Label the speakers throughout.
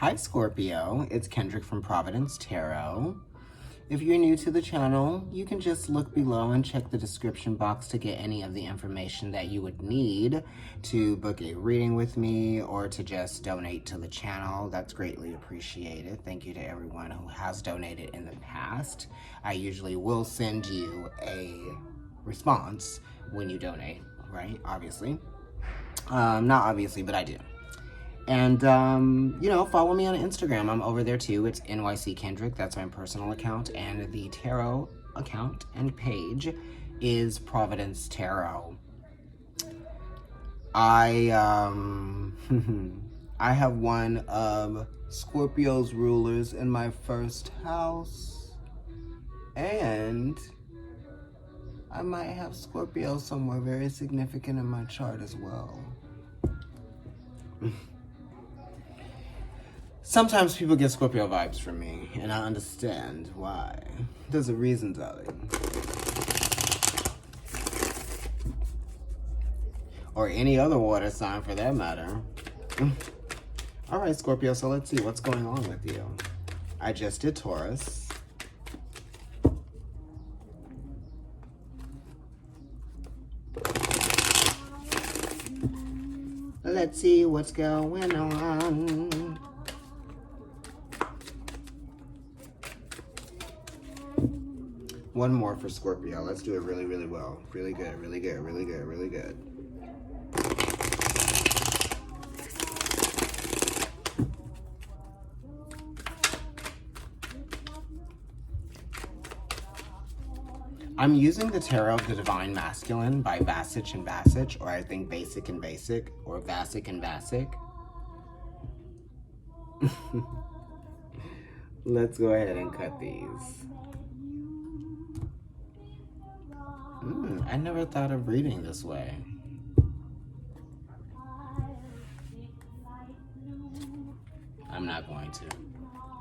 Speaker 1: Hi Scorpio, it's Kendrick from Providence Tarot. If you're new to the channel, you can just look below and check the description box to get any of the information that you would need to book a reading with me or to just donate to the channel. That's greatly appreciated. Thank you to everyone who has donated in the past. I usually will send you a response when you donate, right? Obviously. Not obviously, but I do. And, follow me on Instagram. I'm over there too. It's NYC Kendrick. That's my personal account. And the tarot account and page is Providence Tarot. I have one of Scorpio's rulers in my first house. And I might have Scorpio somewhere very significant in my chart as well. Sometimes people get Scorpio vibes from me, and I understand why. There's a reason, darling. Or any other water sign for that matter. All right, Scorpio, so let's see what's going on with you. I just did Taurus. Let's see what's going on. One more for Scorpio. Let's do it really, really well. Really good, really good, really good, really good. I'm using the Tarot of the Divine Masculine by Vasich and Vasich, or I think Basic and Basic, or Vasic and Vasic. Let's go ahead and cut these. I never thought of reading this way. I'm not going to.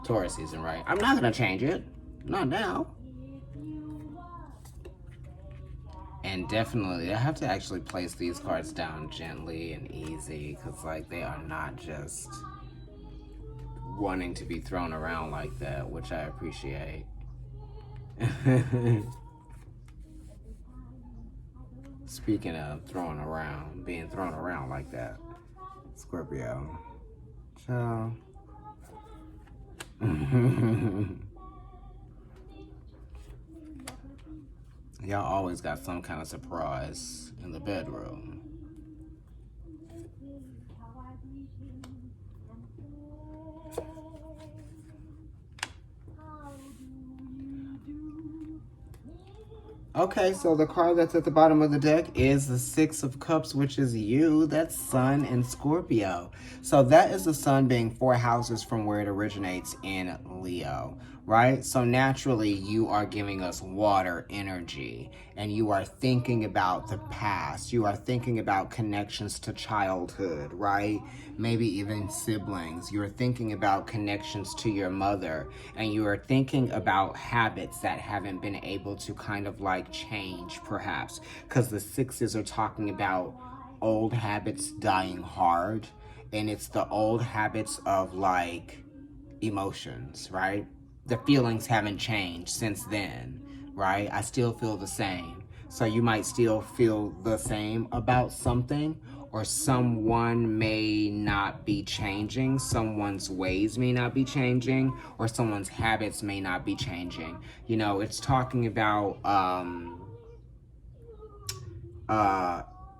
Speaker 1: Taurus season, right? I'm not going to change it. Not now. And definitely, I have to actually place these cards down gently and easy because, like, they are not just wanting to be thrown around like that, which I appreciate. Speaking of being thrown around like that, Scorpio. So, y'all always got some kind of surprise in the bedroom. Okay, so the card that's at the bottom of the deck is the Six of Cups, which is you. That's Sun and Scorpio. So that is the Sun being 4 houses from where it originates in Leo, right? So naturally, you are giving us water energy, and you are thinking about the past. You are thinking about connections to childhood, right? Maybe even siblings. You're thinking about connections to your mother, and you are thinking about habits that haven't been able to kind of like change, perhaps, because the sixes are talking about old habits dying hard, and it's the old habits of like emotions, right? The feelings haven't changed since then, right? I still feel the same. So you might still feel the same about something, or someone may not be changing, someone's ways may not be changing, or someone's habits may not be changing. You know, it's talking about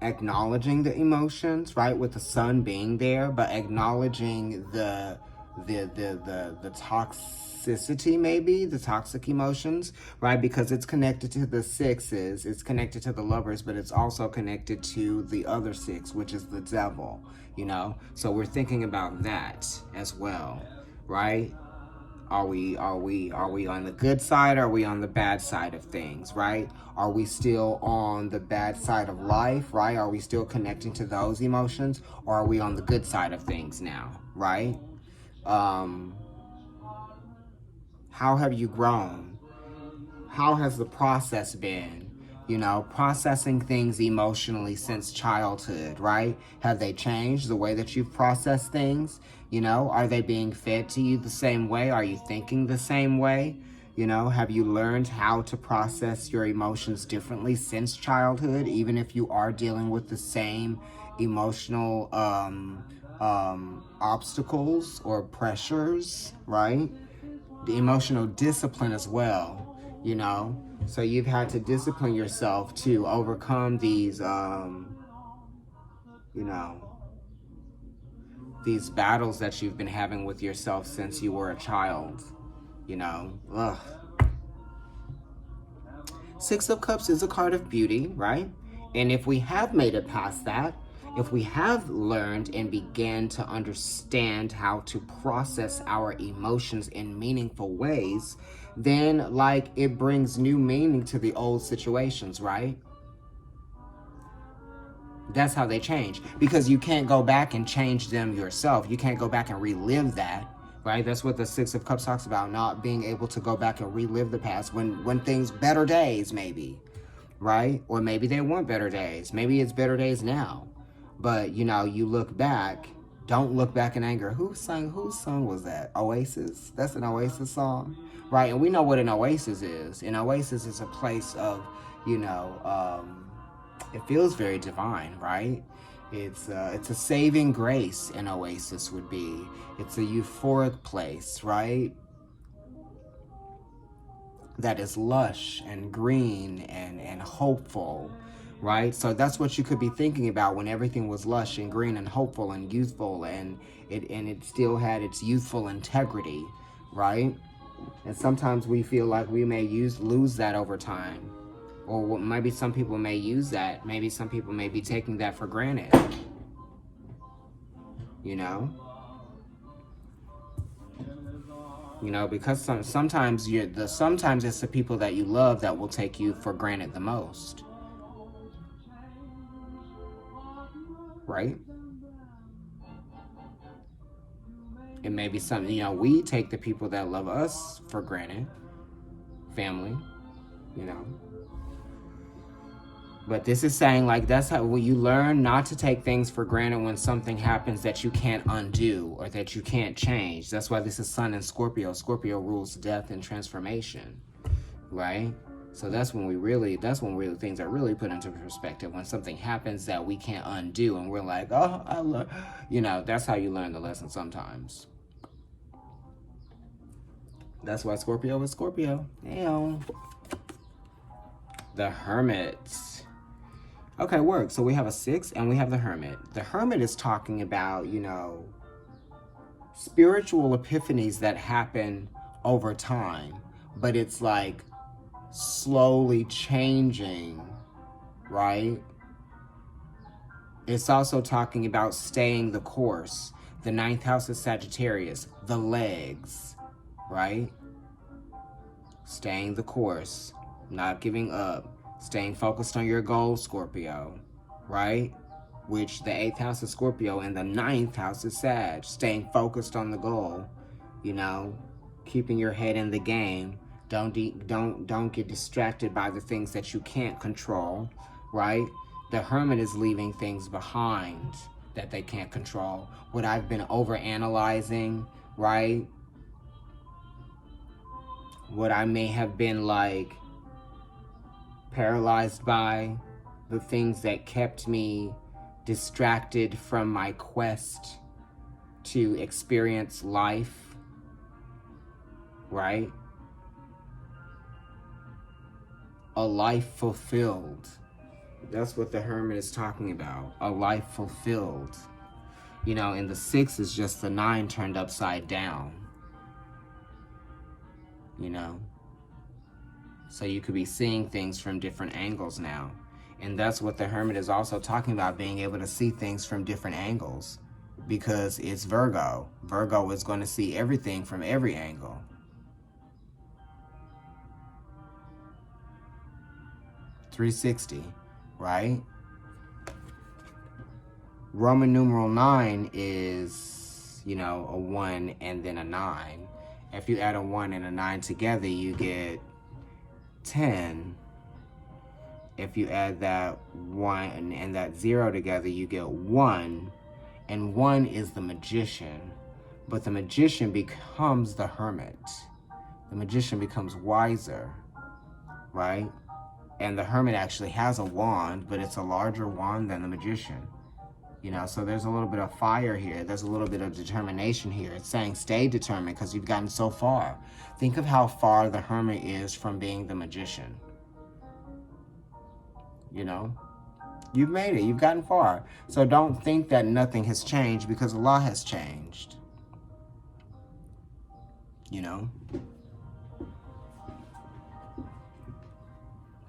Speaker 1: acknowledging the emotions, right, with the sun being there, but acknowledging the toxicity, maybe the toxic emotions, right? Because it's connected to the sixes, it's connected to the lovers, but it's also connected to the other six, which is the devil, you know? So we're thinking about that as well, right? Are we on the good side? Or are we on the bad side of things, right? Are we still on the bad side of life, right? Are we still connecting to those emotions? Or are we on the good side of things now, right? How have you grown? How has the process been You know, processing things emotionally since childhood, right? Have they changed the way that you've processed things? You know, are they being fed to you the same way? Are you thinking the same way? You know, have you learned how to process your emotions differently since childhood, even if you are dealing with the same emotional obstacles or pressures, right? The emotional discipline as well, you know? So you've had to discipline yourself to overcome these, you know, these battles that you've been having with yourself since you were a child, you know? Ugh. Six of Cups is a card of beauty, right? And if we have made it past that, if we have learned and began to understand how to process our emotions in meaningful ways, then like it brings new meaning to the old situations, right? That's how they change, because you can't go back and change them yourself. You can't go back and relive that, right? That's what the Six of Cups talks about, not being able to go back and relive the past when things, better days maybe, right? Or maybe they weren't better days. Maybe it's better days now. But, you know, you look back, don't look back in anger. Whose song was that? Oasis? That's an Oasis song, right? And we know what an oasis is. An oasis is a place of, you know, it feels very divine, right? It's a saving grace, an oasis would be. It's a euphoric place, right? That is lush and green and hopeful, right? So that's what you could be thinking about when everything was lush and green and hopeful and youthful, and it still had its youthful integrity, right? And sometimes we feel like we may lose that over time. Or maybe some people may use that. Maybe some people may be taking that for granted. You know? You know, because sometimes it's the people that you love that will take you for granted the most. Right? It may be something, you know, we take the people that love us for granted. Family, you know. But this is saying, like, that's how you learn not to take things for granted when something happens that you can't undo or that you can't change. That's why this is Sun and Scorpio. Scorpio rules death and transformation, right? So that's when things are really put into perspective. When something happens that we can't undo and we're like, oh, you know, that's how you learn the lesson sometimes. That's why Scorpio is Scorpio. Damn. The Hermit. Okay, work. So we have a 6 and we have the Hermit. The Hermit is talking about, you know, spiritual epiphanies that happen over time, but it's like slowly changing, right? It's also talking about staying the course. The 9th house is Sagittarius, the legs, right? Staying the course, not giving up. Staying focused on your goals, Scorpio, right? Which the 8th house is Scorpio and the 9th house is Sag. Staying focused on the goal, you know, keeping your head in the game. Don't get distracted by the things that you can't control, right? The Hermit is leaving things behind that they can't control. What I've been overanalyzing, right? What I may have been like paralyzed by, the things that kept me distracted from my quest to experience life, right? A life fulfilled. That's what the Hermit is talking about. A life fulfilled. You know, and the 6 is just the 9 turned upside down. You know? So you could be seeing things from different angles now. And that's what the Hermit is also talking about, being able to see things from different angles. Because it's Virgo. Virgo is going to see everything from every angle. .360, right? Roman numeral 9 is, you know, a 1 and then a 9. If you add a 1 and a 9 together, you get 10. If you add that 1 and that 0 together, you get 1. And 1 is the magician. But the magician becomes the hermit. The magician becomes wiser, right? And the hermit actually has a wand, but it's a larger wand than the magician. So there's a little bit of fire here. There's a little bit of determination here. It's saying stay determined because you've gotten so far. Think of how far the hermit is from being the magician. You've made it. You've gotten far. So don't think that nothing has changed, because a lot has changed.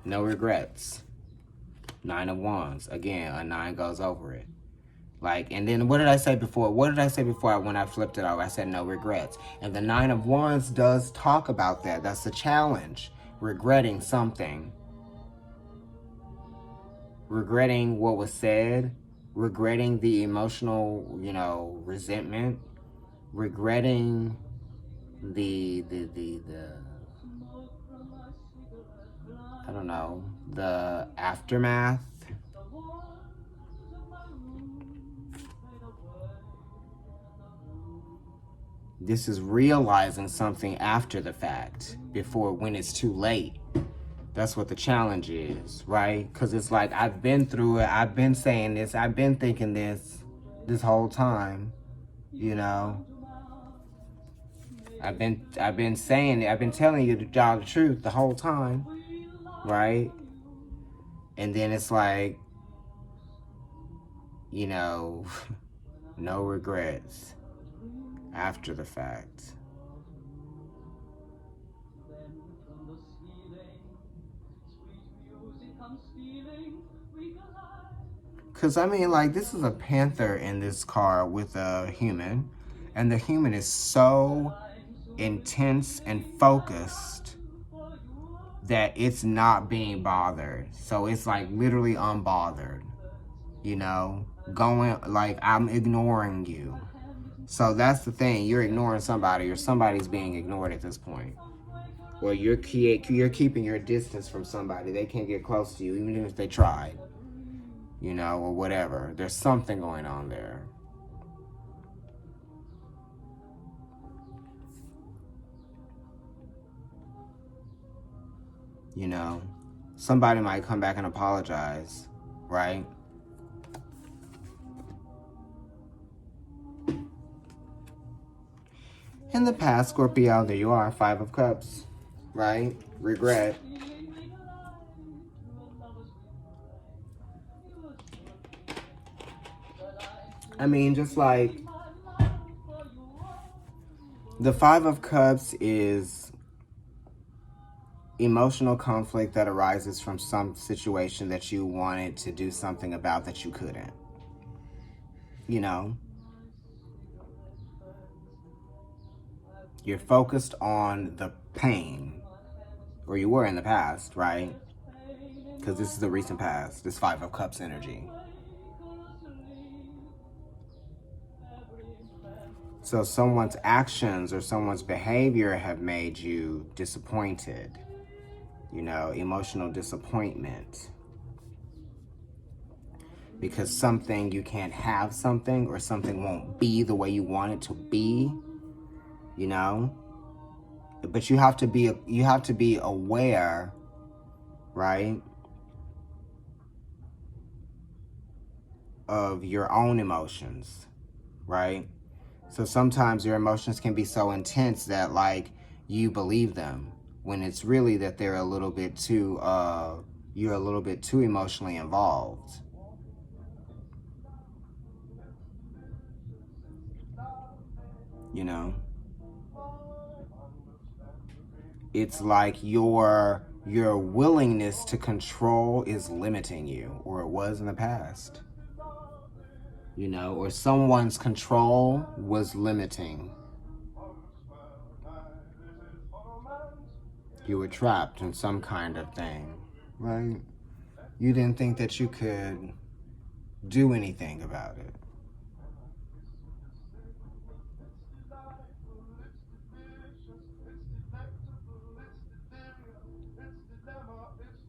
Speaker 1: No regrets. 9 of Wands. Again, a 9 goes over it. And then what did I say before? What did I say before when I flipped it over? I said no regrets. And the 9 of Wands does talk about that. That's the challenge. Regretting something. Regretting what was said. Regretting the emotional, resentment. Regretting the I don't know, the aftermath. This is realizing something after the fact, when it's too late. That's what the challenge is, right? Because it's like, I've been through it. I've been saying this. I've been thinking this whole time, I've been saying it. I've been telling you the truth the whole time, right? And then it's like, no regrets after the fact. Because, this is a panther in this car with a human. And the human is so intense and focused that it's not being bothered. So it's like literally unbothered. Going like, I'm ignoring you. So that's the thing. You're ignoring somebody, or somebody's being ignored at this point. Or you're keeping your distance from somebody. They can't get close to you, even if they tried. Or whatever. There's something going on there. Somebody might come back and apologize, right? In the past, Scorpio, there you are, 5 of Cups, right? Regret. Just like the 5 of Cups is emotional conflict that arises from some situation that you wanted to do something about that you couldn't. You're focused on the pain, or you were in the past, right? Because this is the recent past, this 5 of Cups energy. So someone's actions or someone's behavior have made you disappointed, emotional disappointment. Because you can't have something, or something won't be the way you want it to be, But you have to be aware, right, of your own emotions, right? So sometimes your emotions can be so intense that you believe them, when it's really that they're a little bit too, you're a little bit too emotionally involved. It's like your willingness to control is limiting you, or it was in the past. Or someone's control was limiting. You were trapped in some kind of thing, right? You didn't think that you could do anything about it.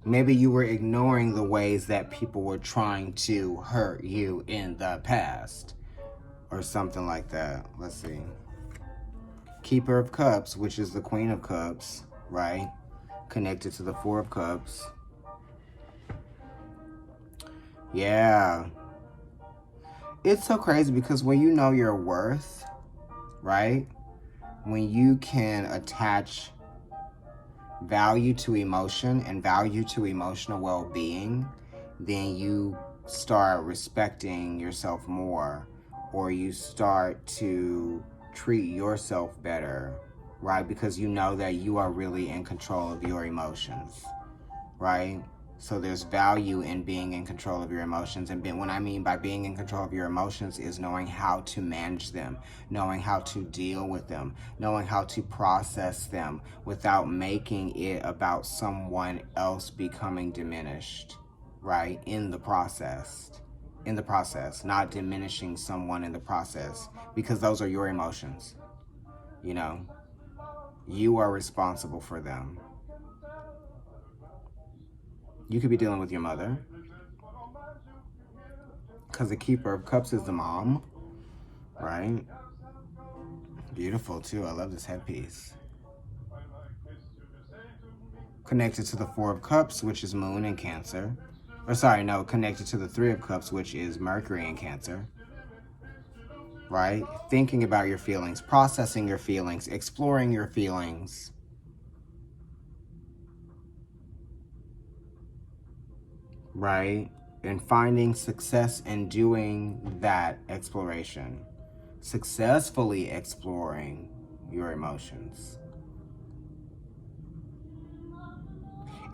Speaker 1: Maybe you were ignoring the ways that people were trying to hurt you in the past. Or something like that. Let's see. Keeper of Cups, which is the Queen of Cups, right? Connected to the Four of Cups. Yeah. It's so crazy because when you know your worth, right? When you can attach value to emotion and value to emotional well-being, then you start respecting yourself more, or you start to treat yourself better, right? Because you know that you are really in control of your emotions, right? So there's value in being in control of your emotions. And what I mean by being in control of your emotions is knowing how to manage them, knowing how to deal with them, knowing how to process them without making it about someone else becoming diminished, right? In the process, not diminishing someone in the process, because those are your emotions. You know, you are responsible for them. You could be dealing with your mother, because the Keeper of Cups is the mom, right? Beautiful too. I love this headpiece. Connected to the Four of Cups, which is Moon in Cancer. Or sorry, no, connected to the Three of Cups, which is Mercury in Cancer. Right? Thinking about your feelings, processing your feelings, exploring your feelings. Right? And finding success in doing that exploration. Successfully exploring your emotions.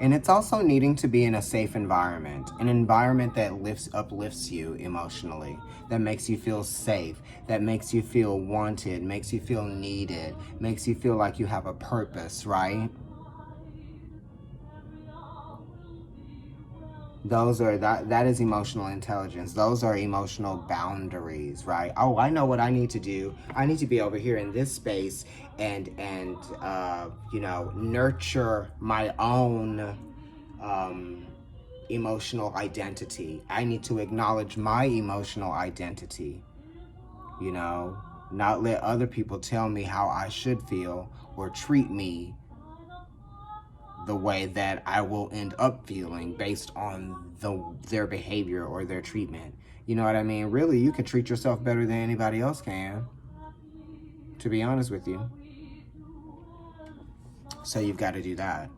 Speaker 1: And it's also needing to be in a safe environment, an environment that uplifts you emotionally, that makes you feel safe, that makes you feel wanted, makes you feel needed, makes you feel like you have a purpose, right? That is emotional intelligence. Those are emotional boundaries, right? Oh, I know what I need to do. I need to be over here in this space and nurture my own emotional identity. I need to acknowledge my emotional identity, not let other people tell me how I should feel or treat me the way that I will end up feeling based on their behavior or their treatment. You know what I mean? Really, you can treat yourself better than anybody else can, to be honest with you. So you've got to do that.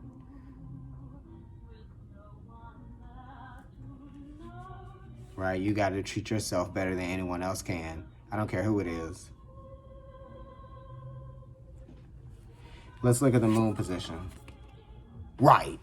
Speaker 1: Right? You got to treat yourself better than anyone else can. I don't care who it is. Let's look at the moon position. Right.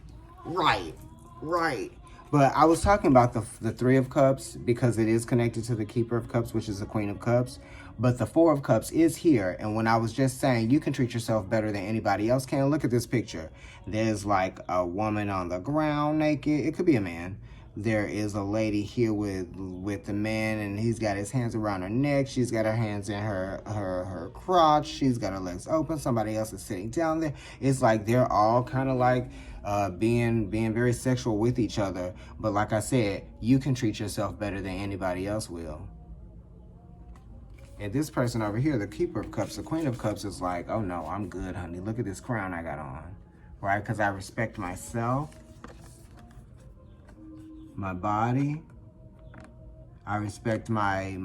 Speaker 1: But I was talking about the Three of Cups because it is connected to the Keeper of Cups, which is the Queen of Cups. But the Four of Cups is here. And when I was just saying you can treat yourself better than anybody else can, look at this picture. There's like a woman on the ground naked. It could be a man. There is a lady here with the man, and he's got his hands around her neck. She's got her hands in her crotch. She's got her legs open. Somebody else is sitting down there. It's like they're all kind of like being very sexual with each other. But like I said, you can treat yourself better than anybody else will. And this person over here, the Keeper of Cups, the Queen of Cups, is like, oh no, I'm good, honey. Look at this crown I got on, right? Because I respect myself, my body. I respect my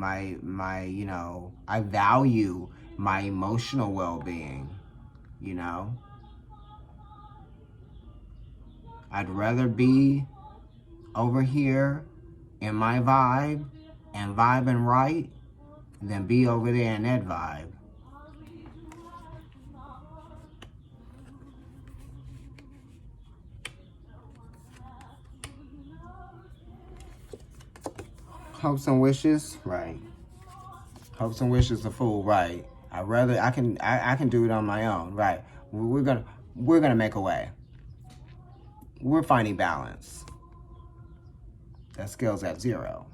Speaker 1: I value my emotional well-being, I'd rather be over here in my vibe and vibing right than be over there in that vibe. Hopes and wishes, right? Hopes and wishes, a fool, right? I can do it on my own, right? We're gonna make a way. We're finding balance. That scale's at 0.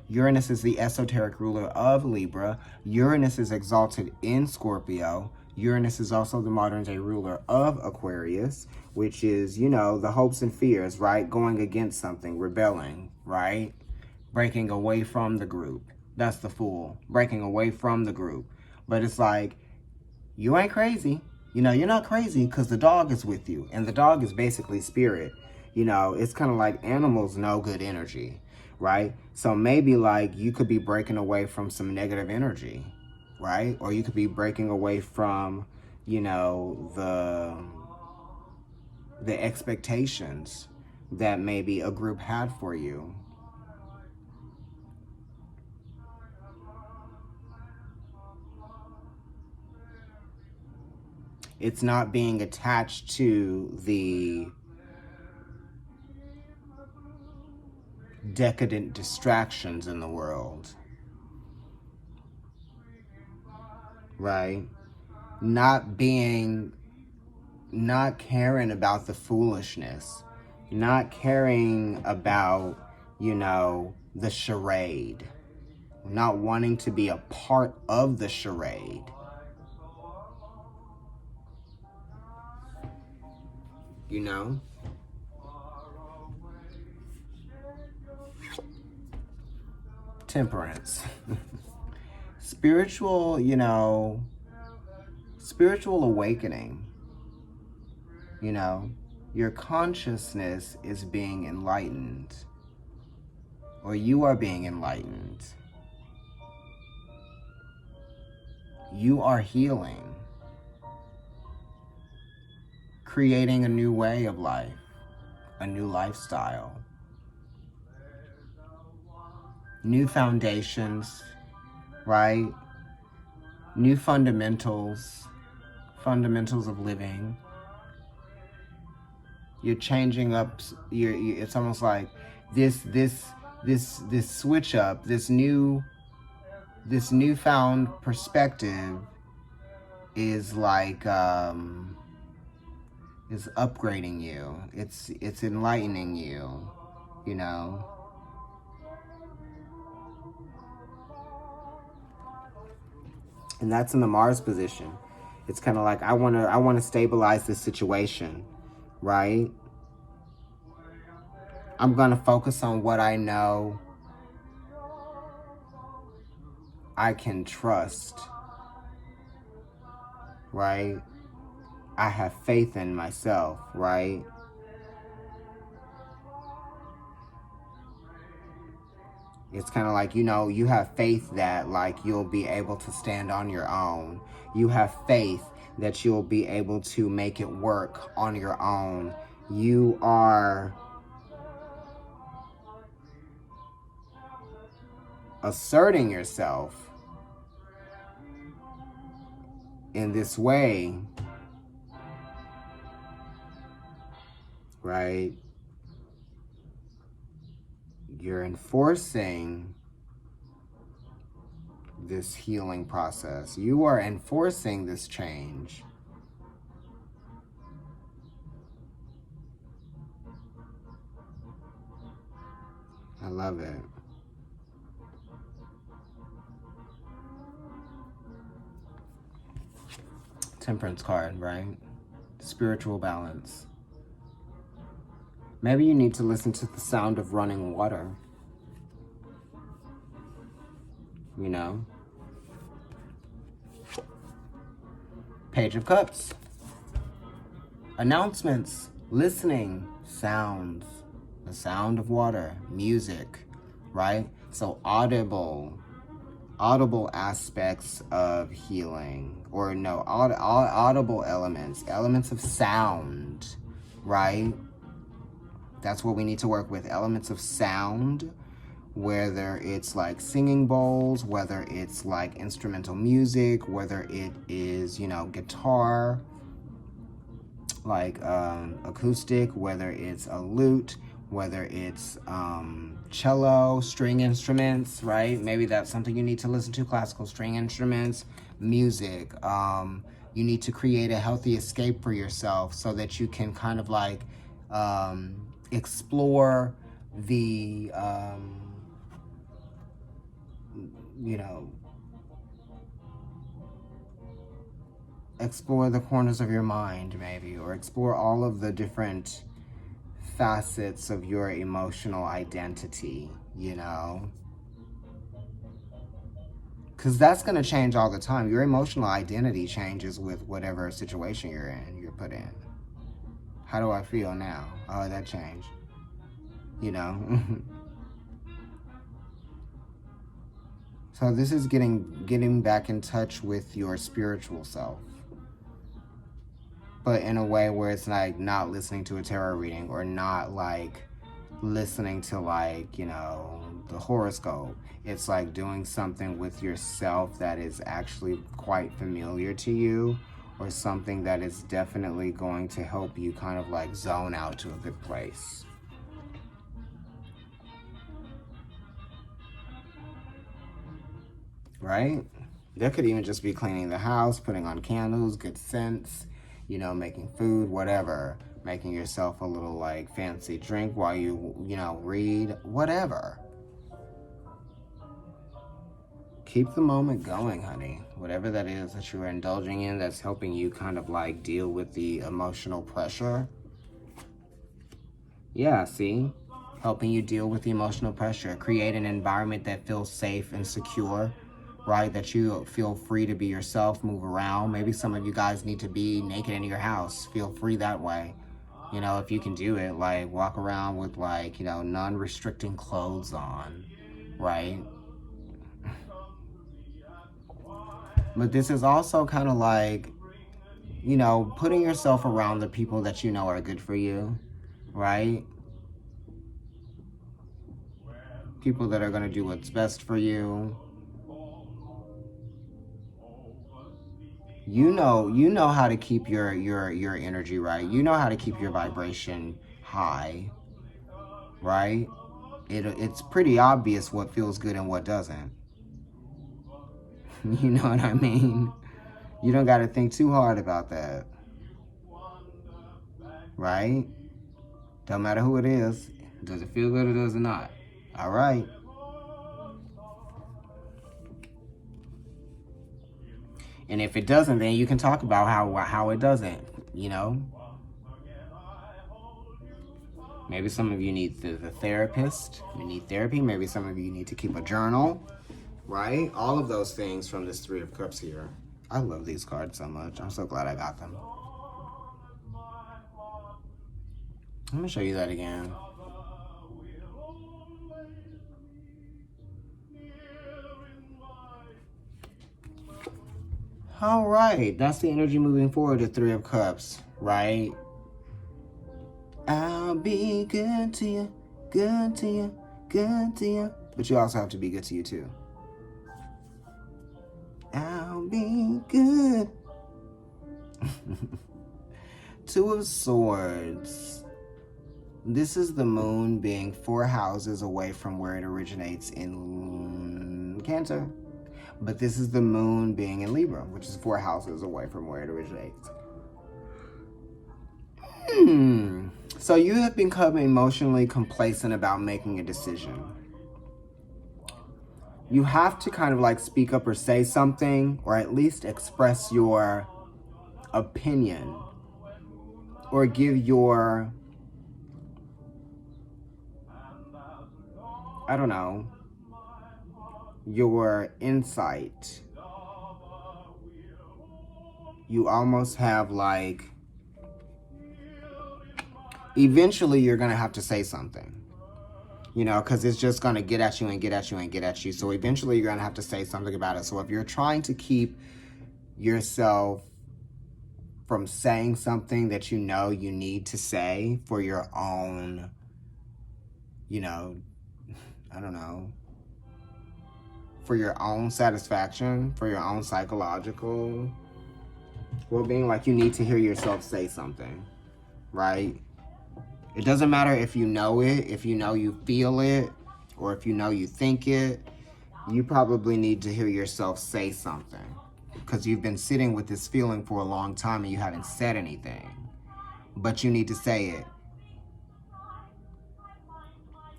Speaker 1: Uranus is the esoteric ruler of Libra. Uranus is exalted in Scorpio. Uranus is also the modern day ruler of Aquarius, which is, you know, the hopes and fears, right? Going against something, rebelling, right? Breaking away from the group. That's the Fool, breaking away from the group. But it's like, you ain't crazy. You know, you're not crazy because the dog is with you. And the dog is basically spirit. You know, it's kind of like animals know good energy, right? So maybe like you could be breaking away from some negative energy, right? Or you could be breaking away from, you know, the expectations that maybe a group had for you. It's not being attached to the decadent distractions in the world, right? Not caring about the foolishness, not caring about, you know, the charade, not wanting to be a part of the charade. You know? Temperance. Spiritual, you know, spiritual awakening. You know, your consciousness is being enlightened, or you are being enlightened. You are healing, creating a new way of life, a new lifestyle, new foundations, right? New fundamentals of living. You're changing up. It's almost like this switch up, this newfound perspective is like is upgrading you. It's enlightening you, you know. And that's in the Mars position. It's kind of like I want to stabilize this situation, right? I'm going to focus on what I know I can trust, right? I have faith in myself, right? It's kind of like, you know, you have faith that like you'll be able to stand on your own. You have faith that you'll be able to make it work on your own. You are asserting yourself in this way, right? You're enforcing this healing process. You are enforcing this change. I love it. Temperance card, right? Spiritual balance. Maybe you need to listen to the sound of running water. You know? Page of Cups. Announcements, listening, sounds, the sound of water, music, right? So audible aspects of healing, or no, audible elements of sound, right? That's what we need to work with, elements of sound, whether it's like singing bowls, whether it's like instrumental music, whether it is, you know, guitar, like acoustic, whether it's a lute, whether it's cello, string instruments, right? Maybe that's something you need to listen to, classical string instruments, music. You need to create a healthy escape for yourself so that you can kind of like explore the, you know, explore the corners of your mind, maybe, or explore all of the different facets of your emotional identity, you know? Because that's going to change all the time. Your emotional identity changes with whatever situation you're put in. How do I feel now? Oh, that changed. You know? So this is getting back in touch with your spiritual self. But in a way where it's like not listening to a tarot reading, or not like listening to like, you know, the horoscope. It's like doing something with yourself that is actually quite familiar to you, or something that is definitely going to help you kind of like zone out to a good place. Right? That could even just be cleaning the house, putting on candles, good scents, you know, making food, whatever. Making yourself a little like fancy drink while you know, read, whatever. Keep the moment going, honey. Whatever that is that you're indulging in that's helping you kind of like deal with the emotional pressure. Yeah, see? Helping you deal with the emotional pressure. Create an environment that feels safe and secure, right? That you feel free to be yourself, move around. Maybe some of you guys need to be naked in your house. Feel free that way. You know, if you can do it, like walk around with like, you know, non-restricting clothes on, right? But this is also kind of like, you know, putting yourself around the people that you know are good for you, right? People that are going to do what's best for you. You know how to keep your energy right. You know how to keep your vibration high, right? It's pretty obvious what feels good and what doesn't. You know what I mean? You don't got to think too hard about that, right? Don't matter who it is. Does it feel good or does it not? All right. And if it doesn't, then you can talk about how it doesn't, you know? Maybe some of you need the therapist. You need therapy. Maybe some of you need to keep a journal, right? All of those things from this Three of Cups here. I love these cards so much. I'm so glad I got them. Let me show you that again. All right, that's the energy moving forward, the Three of Cups, right? I'll be good to you, good to you, good to you. But you also have to be good to you too. I'll be good. Two of Swords. This is the moon being 4 houses away from where it originates in Cancer. But this is the moon being in Libra, which is 4 houses away from where it originates. So you have become emotionally complacent about making a decision. You have to kind of like speak up or say something, or at least express your opinion, or give your, I don't know, your insight. You almost have like, eventually you're going to have to say something, you know, because it's just going to get at you and get at you and get at you. So eventually you're going to have to say something about it. So if you're trying to keep yourself from saying something that you know you need to say for your own, you know, I don't know, for your own satisfaction, for your own psychological well-being, like you need to hear yourself say something, right? It doesn't matter if you know it, if you know you feel it, or if you know you think it. You probably need to hear yourself say something, because you've been sitting with this feeling for a long time and you haven't said anything, but you need to say it.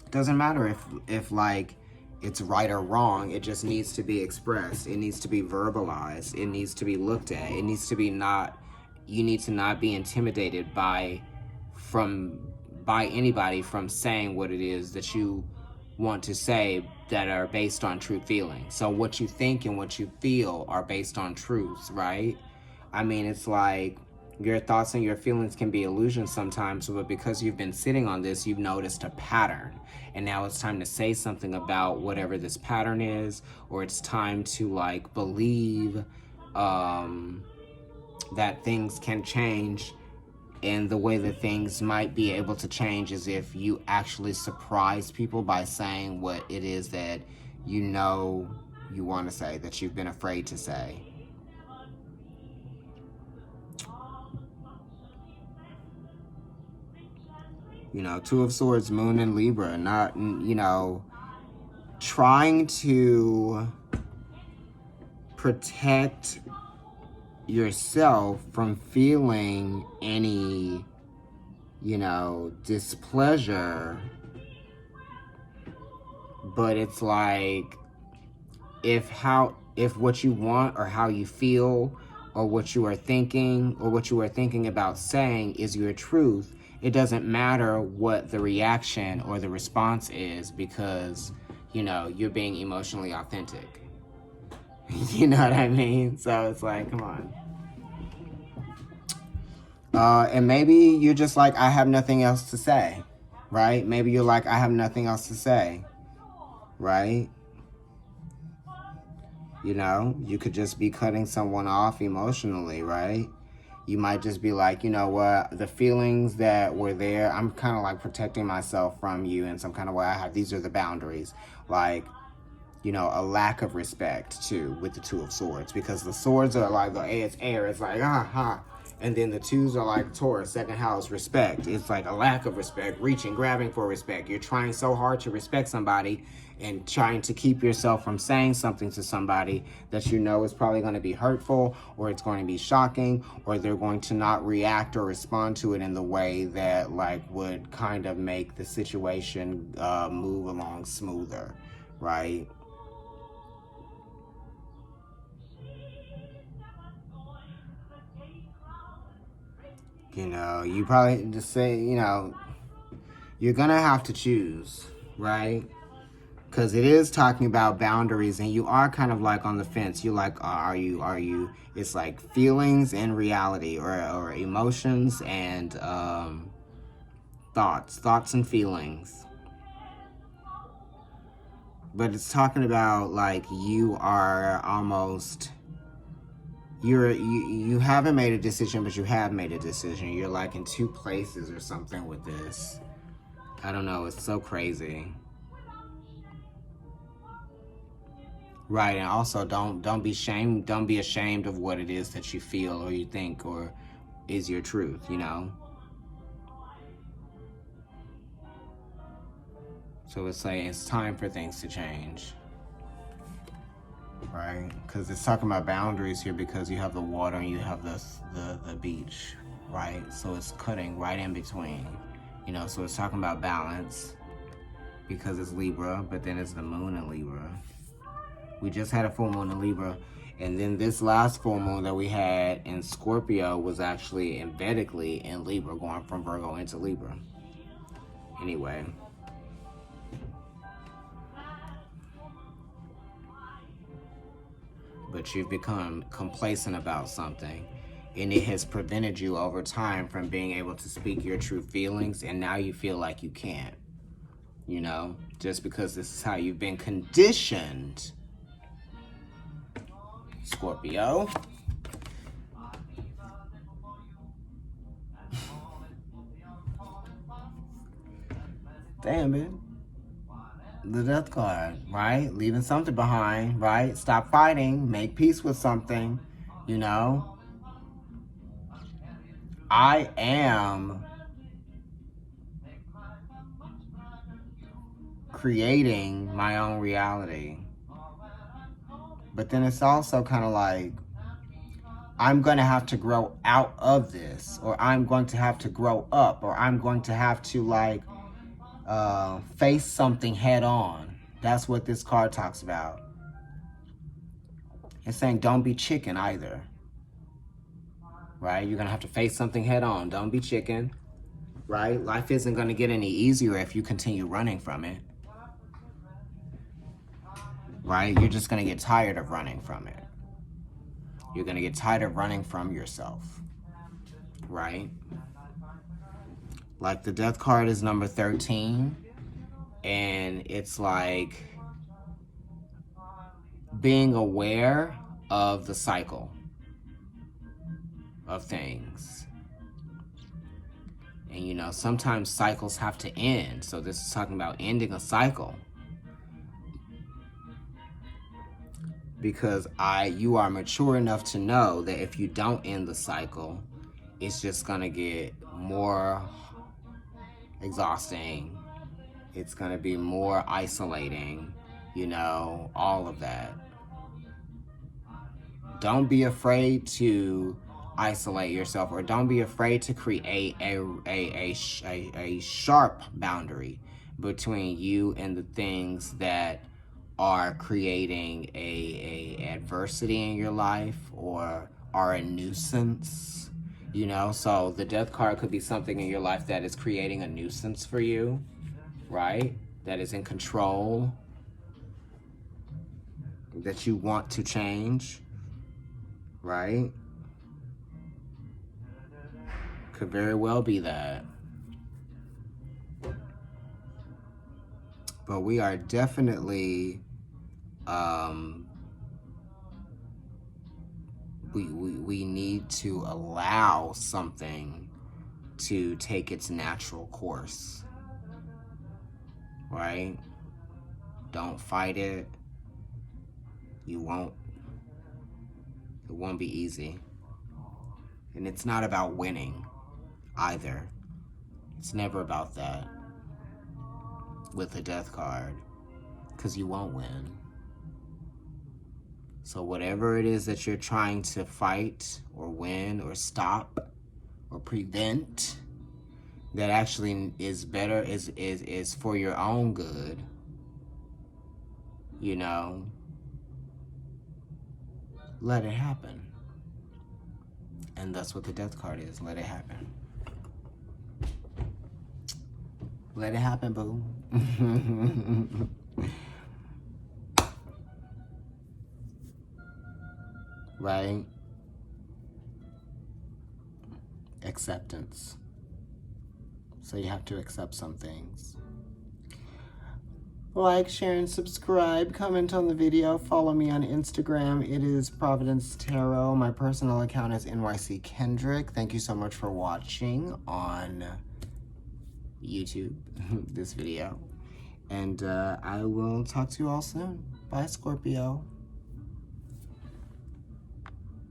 Speaker 1: It doesn't matter if like it's right or wrong. It just needs to be expressed. It needs to be verbalized. It needs to be looked at. It needs to be not, you need to not be intimidated by anybody from saying what it is that you want to say that are based on true feelings. So what you think and what you feel are based on truths, right? I mean, it's like your thoughts and your feelings can be illusions sometimes, but because you've been sitting on this, you've noticed a pattern. And now it's time to say something about whatever this pattern is, or it's time to like believe that things can change. And the way that things might be able to change is if you actually surprise people by saying what it is that you know you want to say, that you've been afraid to say. You know, Two of Swords, Moon and Libra, not, you know, trying to protect yourself from feeling any, you know, displeasure. But it's like, if what you want or how you feel or what you are thinking or what you are thinking about saying is your truth, it doesn't matter what the reaction or the response is, because, you know, you're being emotionally authentic. You know what I mean? So it's like, come on. And maybe you're just like, I have nothing else to say, right? Maybe you're like, I have nothing else to say, right? You know, you could just be cutting someone off emotionally, right? You might just be like, you know what, the feelings that were there, I'm kind of like protecting myself from you in some kind of way. These are the boundaries. Like, you know, a lack of respect too with the Two of Swords, because the swords are like, it's air, it's like, and then the twos are like Taurus, second house, respect. It's like a lack of respect, reaching, grabbing for respect. You're trying so hard to respect somebody and trying to keep yourself from saying something to somebody that you know is probably going to be hurtful, or it's going to be shocking, or they're going to not react or respond to it in the way that like would kind of make the situation move along smoother, right? You know, you probably just say, you know, you're going to have to choose, right? Because it is talking about boundaries, and you are kind of like on the fence. You're like, are you, it's like feelings and reality, or emotions and thoughts and feelings. But it's talking about like you are almost, you haven't made a decision, but you have made a decision. You're like in two places or something with this. I don't know, it's so crazy. Right, and also don't be ashamed of what it is that you feel or you think or is your truth, you know? So it's like it's time for things to change. Right? Because it's talking about boundaries here, because you have the water and you have the beach, right? So it's cutting right in between, you know? So it's talking about balance because it's Libra, but then it's the moon in Libra. We just had a full moon in Libra, and then this last full moon that we had in Scorpio was actually Vedically in Libra, going from Virgo into Libra. Anyway. But you've become complacent about something, and it has prevented you over time from being able to speak your true feelings, and now you feel like you can't, you know, just because this is how you've been conditioned. Scorpio. Damn, man. The Death card, right? Leaving something behind, right? Stop fighting. Make peace with something, you know? I am creating my own reality. But then it's also kind of like, I'm going to have to grow out of this, or I'm going to have to grow up, or I'm going to have to like face something head on. That's what this card talks about. It's saying don't be chicken either. Right? You're going to have to face something head on. Don't be chicken. Right? Life isn't going to get any easier if you continue running from it. Right? You're just going to get tired of running from it. You're going to get tired of running from yourself. Right? Like the death card is number 13. And it's like being aware of the cycle of things. And you know, sometimes cycles have to end. So this is talking about ending a cycle. Because you are mature enough to know that if you don't end the cycle, it's just gonna get more exhausting. It's gonna be more isolating, you know, all of that. Don't be afraid to isolate yourself, or don't be afraid to create a sharp boundary between you and the things that are creating a adversity in your life or are a nuisance, you know? So the death card could be something in your life that is creating a nuisance for you, right? That is in control, that you want to change, right? Could very well be that. But we are definitely, we need to allow something to take its natural course, right? Don't fight it. It won't be easy. And it's not about winning either. It's never about that with the death card, because you won't win. So whatever it is that you're trying to fight or win or stop or prevent, that actually is better, is for your own good, you know, let it happen. And that's what the death card is. Let it happen. Let it happen, boo. Right? Acceptance. So you have to accept some things. Like, share, and subscribe. Comment on the video. Follow me on Instagram. It is Providence Tarot. My personal account is NYC Kendrick. Thank you so much for watching on YouTube this video. And I will talk to you all soon. Bye, Scorpio.